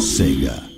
Sega.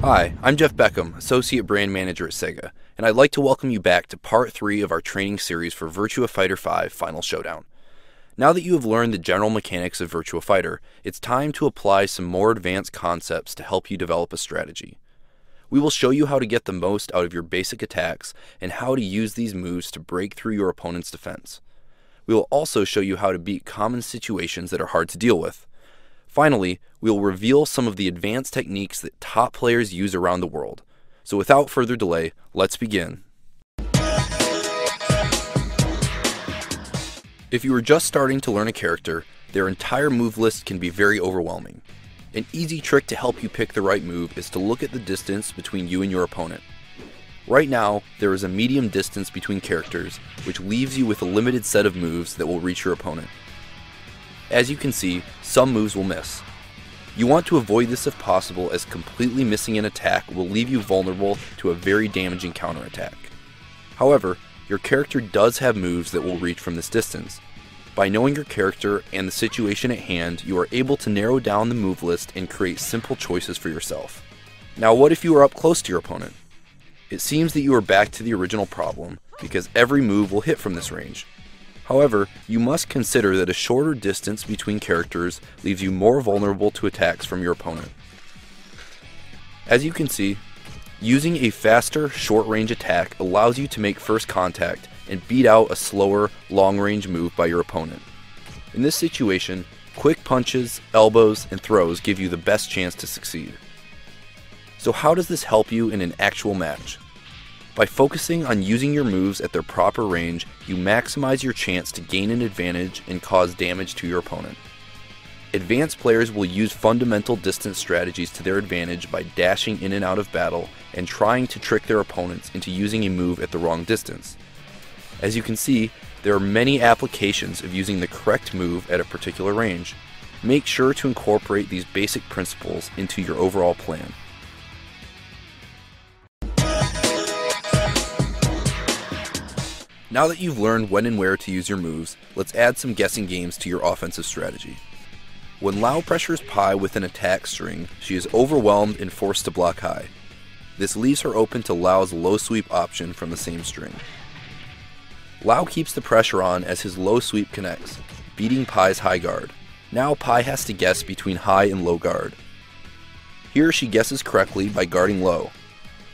Hi, I'm Jeff Beckham, Associate Brand Manager at Sega, and I'd like to welcome you back to Part 3 of our training series for Virtua Fighter 5 Final Showdown. Now that you have learned the general mechanics of Virtua Fighter, it's time to apply some more advanced concepts to help you develop a strategy. We will show you how to get the most out of your basic attacks and how to use these moves to break through your opponent's defense. We will also show you how to beat common situations that are hard to deal with. Finally, we will reveal some of the advanced techniques that top players use around the world. So without further delay, let's begin. If you are just starting to learn a character, their entire move list can be very overwhelming. An easy trick to help you pick the right move is to look at the distance between you and your opponent. Right now, there is a medium distance between characters, which leaves you with a limited set of moves that will reach your opponent. As you can see, some moves will miss. You want to avoid this if possible, as completely missing an attack will leave you vulnerable to a very damaging counterattack. However, your character does have moves that will reach from this distance. By knowing your character and the situation at hand, you are able to narrow down the move list and create simple choices for yourself. Now what if you are up close to your opponent? It seems that you are back to the original problem, because every move will hit from this range. However, you must consider that a shorter distance between characters leaves you more vulnerable to attacks from your opponent. As you can see, using a faster, short-range attack allows you to make first contact and beat out a slower, long-range move by your opponent. In this situation, quick punches, elbows, and throws give you the best chance to succeed. So how does this help you in an actual match? By focusing on using your moves at their proper range, you maximize your chance to gain an advantage and cause damage to your opponent. Advanced players will use fundamental distance strategies to their advantage by dashing in and out of battle and trying to trick their opponents into using a move at the wrong distance. As you can see, there are many applications of using the correct move at a particular range. Make sure to incorporate these basic principles into your overall plan. Now that you've learned when and where to use your moves, let's add some guessing games to your offensive strategy. When Lao pressures Pi with an attack string, she is overwhelmed and forced to block high. This leaves her open to Lao's low sweep option from the same string. Lao keeps the pressure on as his low sweep connects, beating Pi's high guard. Now Pi has to guess between high and low guard. Here she guesses correctly by guarding low.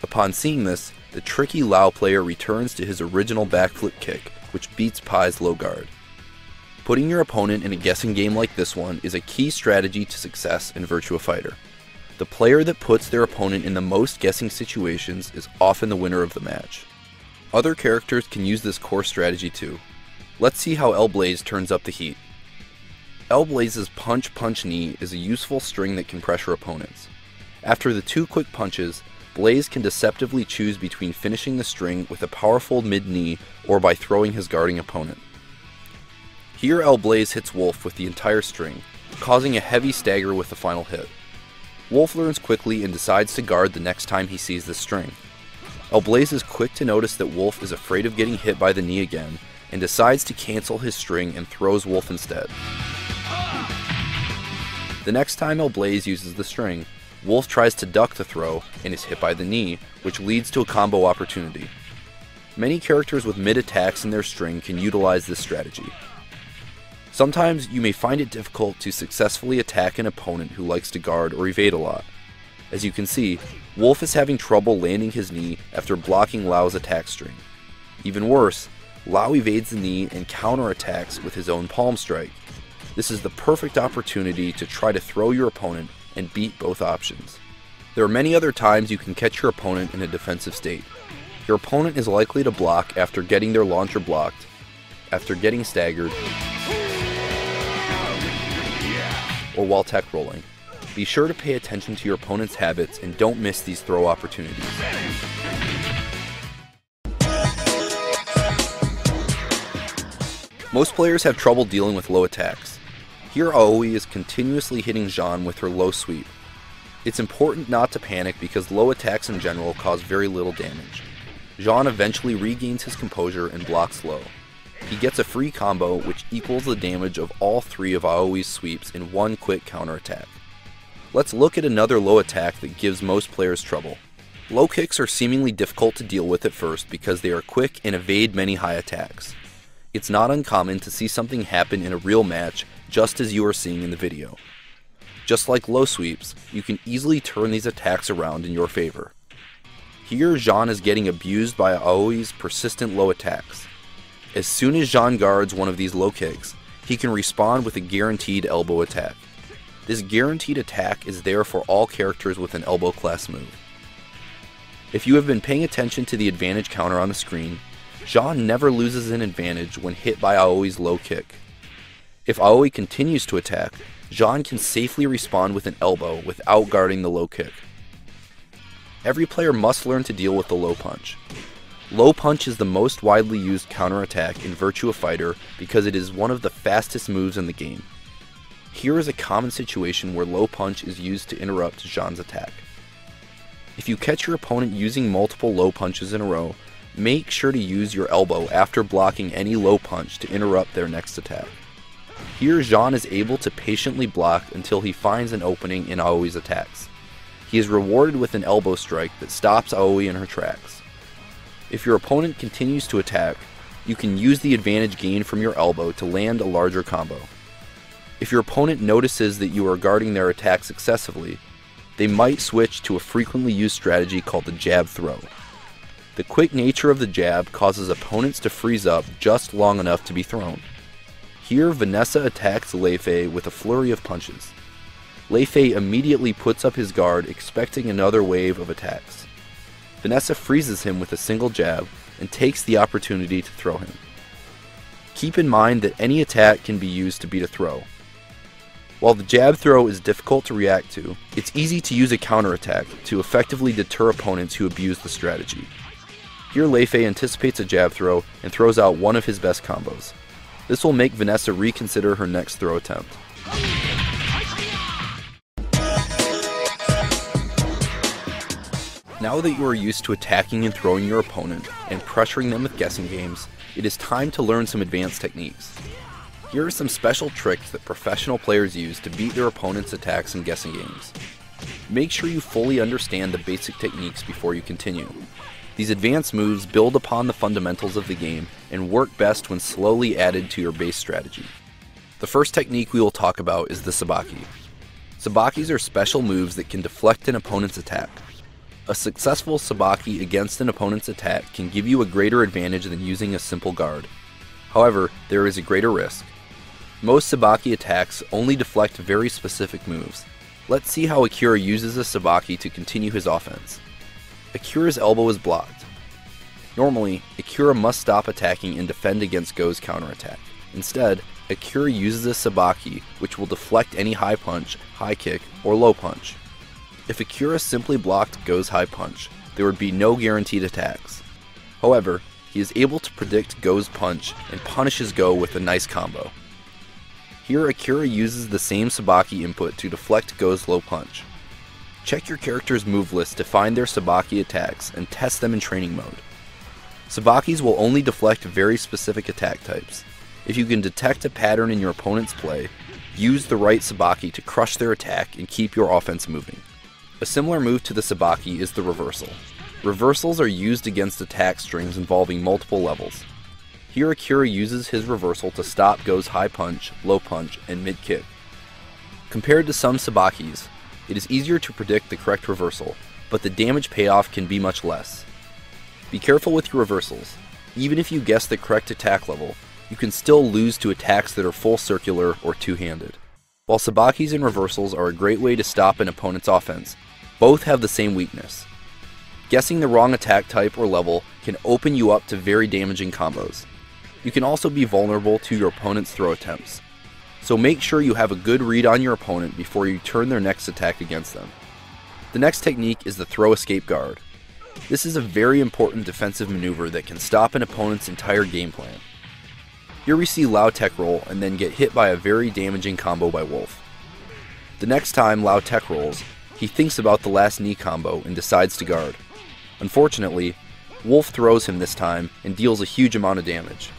Upon seeing this, the tricky Lao player returns to his original backflip kick, which beats Pi's low guard. Putting your opponent in a guessing game like this one is a key strategy to success in Virtua Fighter. The player that puts their opponent in the most guessing situations is often the winner of the match. Other characters can use this core strategy too. Let's see how L Blaze turns up the heat. L Blaze's punch knee is a useful string that can pressure opponents. After the two quick punches, Blaze can deceptively choose between finishing the string with a powerful mid-knee or by throwing his guarding opponent. Here L Blaze hits Wolf with the entire string, causing a heavy stagger with the final hit. Wolf learns quickly and decides to guard the next time he sees the string. L Blaze is quick to notice that Wolf is afraid of getting hit by the knee again and decides to cancel his string and throws Wolf instead. The next time L Blaze uses the string, Wolf tries to duck the throw and is hit by the knee, which leads to a combo opportunity. Many characters with mid attacks in their string can utilize this strategy. Sometimes you may find it difficult to successfully attack an opponent who likes to guard or evade a lot. As you can see, Wolf is having trouble landing his knee after blocking Lao's attack string. Even worse, Lao evades the knee and counterattacks with his own palm strike. This is the perfect opportunity to try to throw your opponent and beat both options. There are many other times you can catch your opponent in a defensive state. Your opponent is likely to block after getting their launcher blocked, after getting staggered, or while tech rolling. Be sure to pay attention to your opponent's habits and don't miss these throw opportunities. Most players have trouble dealing with low attacks. Here Aoi is continuously hitting Jean with her low sweep. It's important not to panic because low attacks in general cause very little damage. Jean eventually regains his composure and blocks low. He gets a free combo which equals the damage of all 3 of Aoi's sweeps in one quick counterattack. Let's look at another low attack that gives most players trouble. Low kicks are seemingly difficult to deal with at first because they are quick and evade many high attacks. It's not uncommon to see something happen in a real match just as you are seeing in the video. Just like low sweeps, you can easily turn these attacks around in your favor. Here Jean is getting abused by Aoi's persistent low attacks. As soon as Jean guards one of these low kicks, he can respond with a guaranteed elbow attack. This guaranteed attack is there for all characters with an elbow class move. If you have been paying attention to the advantage counter on the screen, Jean never loses an advantage when hit by Aoi's low kick. If Aoi continues to attack, Jean can safely respond with an elbow without guarding the low kick. Every player must learn to deal with the low punch. Low punch is the most widely used counterattack in Virtua Fighter because it is one of the fastest moves in the game. Here is a common situation where low punch is used to interrupt Jean's attack. If you catch your opponent using multiple low punches in a row, make sure to use your elbow after blocking any low punch to interrupt their next attack. Here Jean is able to patiently block until he finds an opening in Aoi's attacks. He is rewarded with an elbow strike that stops Aoi in her tracks. If your opponent continues to attack, you can use the advantage gained from your elbow to land a larger combo. If your opponent notices that you are guarding their attack successfully, they might switch to a frequently used strategy called the jab throw. The quick nature of the jab causes opponents to freeze up just long enough to be thrown. Here Vanessa attacks Lei Fei with a flurry of punches. Lei Fei immediately puts up his guard expecting another wave of attacks. Vanessa freezes him with a single jab and takes the opportunity to throw him. Keep in mind that any attack can be used to beat a throw. While the jab throw is difficult to react to, it's easy to use a counterattack to effectively deter opponents who abuse the strategy. Here Lei Fei anticipates a jab throw and throws out one of his best combos. This will make Vanessa reconsider her next throw attempt. Now that you are used to attacking and throwing your opponent and pressuring them with guessing games, it is time to learn some advanced techniques. Here are some special tricks that professional players use to beat their opponent's attacks in guessing games. Make sure you fully understand the basic techniques before you continue. These advanced moves build upon the fundamentals of the game and work best when slowly added to your base strategy. The first technique we will talk about is the sabaki. Sabakis are special moves that can deflect an opponent's attack. A successful sabaki against an opponent's attack can give you a greater advantage than using a simple guard. However, there is a greater risk. Most sabaki attacks only deflect very specific moves. Let's see how Akira uses a sabaki to continue his offense. Akira's elbow is blocked. Normally, Akira must stop attacking and defend against Go's counterattack. Instead, Akira uses a sabaki, which will deflect any high punch, high kick, or low punch. If Akira simply blocked Go's high punch, there would be no guaranteed attacks. However, he is able to predict Go's punch and punishes Go with a nice combo. Here Akira uses the same sabaki input to deflect Go's low punch. Check your character's move list to find their sabaki attacks and test them in training mode. Sabakis will only deflect very specific attack types. If you can detect a pattern in your opponent's play, use the right sabaki to crush their attack and keep your offense moving. A similar move to the sabaki is the reversal. Reversals are used against attack strings involving multiple levels. Here Akira uses his reversal to stop Go's high punch, low punch, and mid kick. Compared to some sabakis, It is easier to predict the correct reversal, but the damage payoff can be much less. Be careful with your reversals. Even if you guess the correct attack level, you can still lose to attacks that are full circular or two-handed. While sabakis and reversals are a great way to stop an opponent's offense, both have the same weakness. Guessing the wrong attack type or level can open you up to very damaging combos. You can also be vulnerable to your opponent's throw attempts, so make sure you have a good read on your opponent before you turn their next attack against them. The next technique is the throw escape guard. This is a very important defensive maneuver that can stop an opponent's entire game plan. Here we see Lao tech roll and then get hit by a very damaging combo by Wolf. The next time Lao tech rolls, he thinks about the last knee combo and decides to guard. Unfortunately, Wolf throws him this time and deals a huge amount of damage.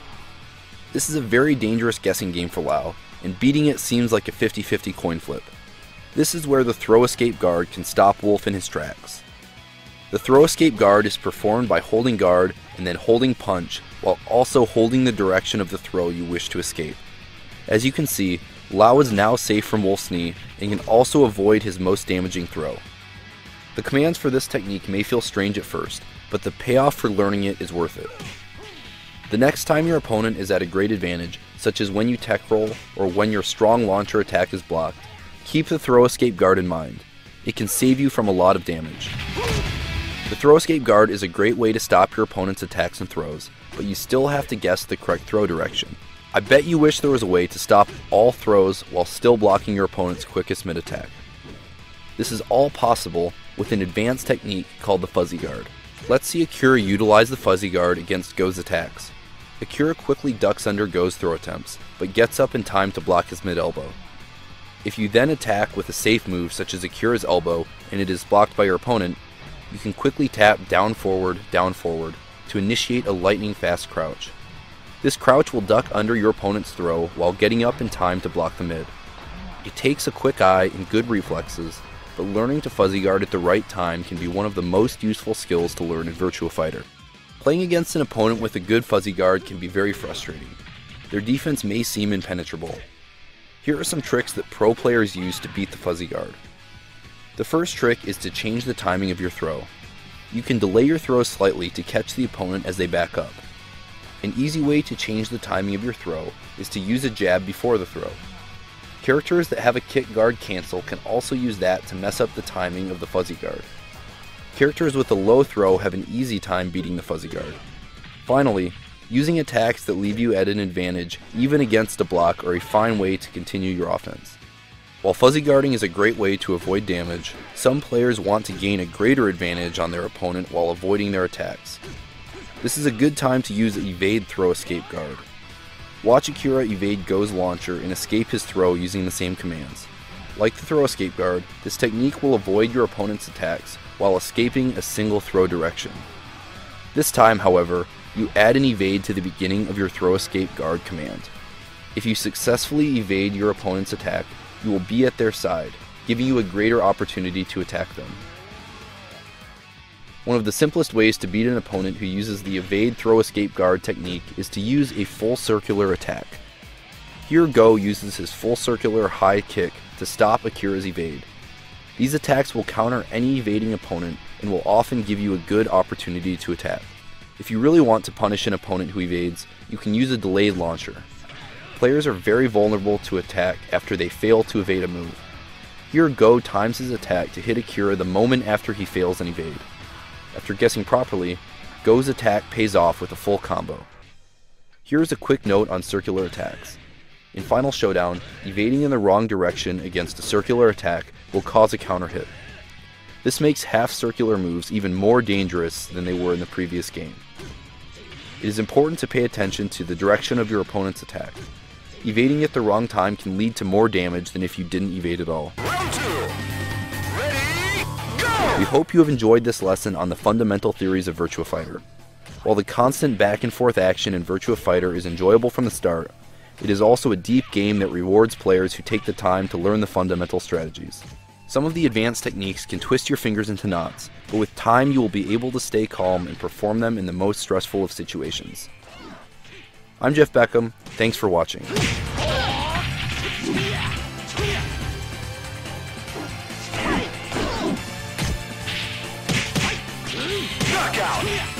This is a very dangerous guessing game for Lao, and beating it seems like a 50-50 coin flip. This is where the throw escape guard can stop Wolf in his tracks. The throw escape guard is performed by holding guard and then holding punch while also holding the direction of the throw you wish to escape. As you can see, Lao is now safe from Wolf's knee and can also avoid his most damaging throw. The commands for this technique may feel strange at first, but the payoff for learning it is worth it. The next time your opponent is at a great advantage, such as when you tech roll or when your strong launcher attack is blocked, keep the throw escape guard in mind. It can save you from a lot of damage. The throw escape guard is a great way to stop your opponent's attacks and throws, but you still have to guess the correct throw direction. I bet you wish there was a way to stop all throws while still blocking your opponent's quickest mid-attack. This is all possible with an advanced technique called the fuzzy guard. Let's see Akira utilize the fuzzy guard against Go's attacks. Akira quickly ducks under Go's throw attempts, but gets up in time to block his mid-elbow. If you then attack with a safe move such as Akira's elbow and it is blocked by your opponent, you can quickly tap down forward to initiate a lightning fast crouch. This crouch will duck under your opponent's throw while getting up in time to block the mid. It takes a quick eye and good reflexes, but learning to fuzzy guard at the right time can be one of the most useful skills to learn in Virtua Fighter. Playing against an opponent with a good fuzzy guard can be very frustrating. Their defense may seem impenetrable. Here are some tricks that pro players use to beat the fuzzy guard. The first trick is to change the timing of your throw. You can delay your throw slightly to catch the opponent as they back up. An easy way to change the timing of your throw is to use a jab before the throw. Characters that have a kick guard cancel can also use that to mess up the timing of the fuzzy guard. Characters with a low throw have an easy time beating the fuzzy guard. Finally, using attacks that leave you at an advantage even against a block are a fine way to continue your offense. While fuzzy guarding is a great way to avoid damage, some players want to gain a greater advantage on their opponent while avoiding their attacks. This is a good time to use evade throw escape guard. Watch Akira evade Go's launcher and escape his throw using the same commands. Like the throw escape guard, this technique will avoid your opponent's attacks while escaping a single throw direction. This time, however, you add an evade to the beginning of your throw escape guard command. If you successfully evade your opponent's attack, you will be at their side, giving you a greater opportunity to attack them. One of the simplest ways to beat an opponent who uses the evade throw escape guard technique is to use a full circular attack. Here Go uses his full circular high kick to stop Akira's evade. These attacks will counter any evading opponent and will often give you a good opportunity to attack. If you really want to punish an opponent who evades, you can use a delayed launcher. Players are very vulnerable to attack after they fail to evade a move. Here Go times his attack to hit Akira the moment after he fails an evade. After guessing properly, Go's attack pays off with a full combo. Here's a quick note on circular attacks. In Final Showdown, evading in the wrong direction against a circular attack will cause a counter hit. This makes half-circular moves even more dangerous than they were in the previous game. It is important to pay attention to the direction of your opponent's attack. Evading at the wrong time can lead to more damage than if you didn't evade at all. Round 2. Ready, go! We hope you have enjoyed this lesson on the fundamental theories of Virtua Fighter. While the constant back and forth action in Virtua Fighter is enjoyable from the start, it is also a deep game that rewards players who take the time to learn the fundamental strategies. Some of the advanced techniques can twist your fingers into knots, but with time you will be able to stay calm and perform them in the most stressful of situations. I'm Jeff Beckham, thanks for watching. Virtua!